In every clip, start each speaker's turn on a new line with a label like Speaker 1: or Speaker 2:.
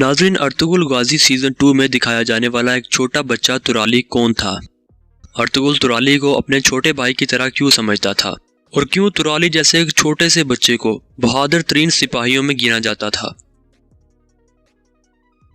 Speaker 1: नाज़रीन, Ertugrul Ghazi season 2 में दिखाया जाने वाला एक छोटा बच्चा तुराली कौन था? अर्तुगरुल तुराली को अपने छोटे भाई की तरह क्यों समझता था और क्यों तुराली जैसे एक छोटे से बच्चे को बहादुर तरीन सिपाहियों में गिना जाता था?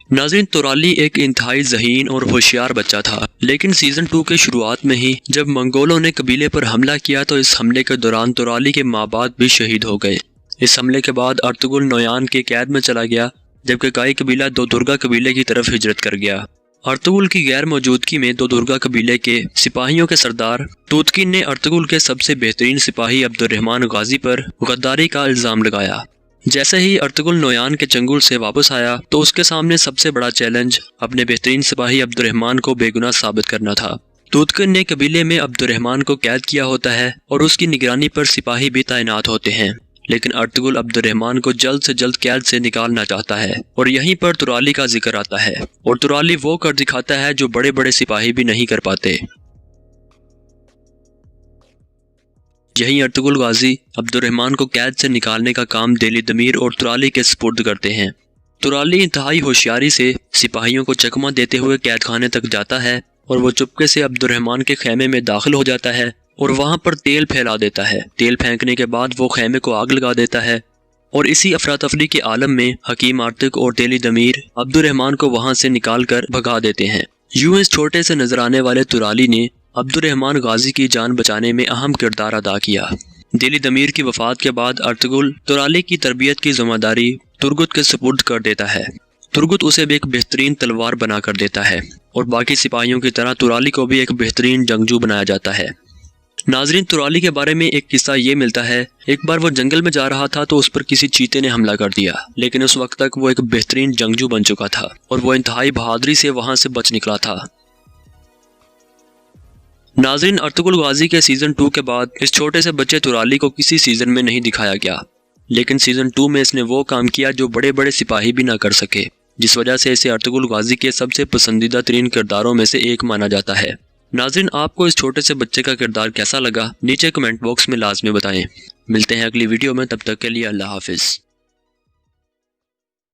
Speaker 1: नाज़रीन, तुराली एक इंतहाई ज़हीन और होशियार बच्चा था, लेकिन सीज़न 2 के शुरुआत में ही जब मंगोलों ने कबीले पर हमला किया तो इस हमले के दौरान तुराली के माँ बाप भी शहीद हो गए। इस हमले के बाद अर्तुगरुल नोयान के कैद में चला गया, जबकि गाई कबीला दोदुर्गा कबीले की तरफ हिजरत कर गया। अर्तुगरुल की गैर मौजूदगी में दोदुर्गा कबीले के सिपाहियों के सरदार तूतकिन ने अर्तुगरुल के सबसे बेहतरीन सिपाही अब्दुर्रहमान गाजी पर गद्दारी का इल्ज़ाम लगाया। जैसे ही अर्तुगरुल नोयान के चंगुल से वापस आया तो उसके सामने सबसे बड़ा चैलेंज अपने बेहतरीन सिपाही अब्दुर्रहमान को बेगुनाह साबित करना था। तूतकिन ने कबीले में अब्दुर्रहमान को कैद किया होता है और उसकी निगरानी पर सिपाही भी तैनात होते हैं, लेकिन अर्तुगरुल अब्दुर्रहमान को जल्द से जल्द कैद से निकालना चाहता है और यहीं पर तुराली का जिक्र आता है और तुराली वो कर दिखाता है जो बड़े बड़े सिपाही भी नहीं कर पाते। यहीं अर्तुगरुल गाजी अब्दुर्रहमान को कैद से निकालने का काम देली दमीर और तुराली के सुपुर्द करते हैं। तुराली इंतहाई होशियारी से सिपाहियों को चकमा देते हुए कैद खाने तक जाता है और वो चुपके से अब्दुर्रहमान के खेमे में दाखिल हो जाता है और वहां पर तेल फैला देता है। तेल फेंकने के बाद वो खेमे को आग लगा देता है और इसी अफरा तफरी के आलम में हकीम आर्तिक और तेली दमीर अब्दुर्रहमान को वहां से निकाल कर भगा देते हैं। यूं इस छोटे से नजर आने वाले तुराली ने अब्दुर्रहमान गाजी की जान बचाने में अहम किरदार अदा किया। तेली दमीर की वफात के बाद अर्तुगरुल तुराली की तरबियत की जिम्मेदारी तुर्गुत के सुपुर्द कर देता है। तुर्गुत उसे भी एक बेहतरीन तलवार बना कर देता है और बाकी सिपाहियों की तरह तुराली को भी एक बेहतरीन जंगजू बनाया जाता है। नाज़रीन, तुराली के बारे में एक किस्सा ये मिलता है, एक बार वो जंगल में जा रहा था तो उस पर किसी चीते ने हमला कर दिया, लेकिन उस वक्त तक वो एक बेहतरीन जंगजू बन चुका था और वो इंतहाई बहादुरी से वहां से बच निकला था। नाज़रीन, अर्तुगरुल गाजी के सीज़न 2 के बाद इस छोटे से बच्चे तुराली को किसी सीज़न में नहीं दिखाया गया, लेकिन सीज़न 2 में इसने वो काम किया जो बड़े बड़े सिपाही भी ना कर सके, जिस वजह से इसे अर्तुगरुल गाजी के सबसे पसंदीदा तरीन किरदारों में से एक माना जाता है। नाज़रीन, आपको इस छोटे से बच्चे का किरदार कैसा लगा नीचे कमेंट बॉक्स में लाजमी बताएं। मिलते हैं अगली वीडियो में, तब तक के लिए अल्लाह हाफिज़।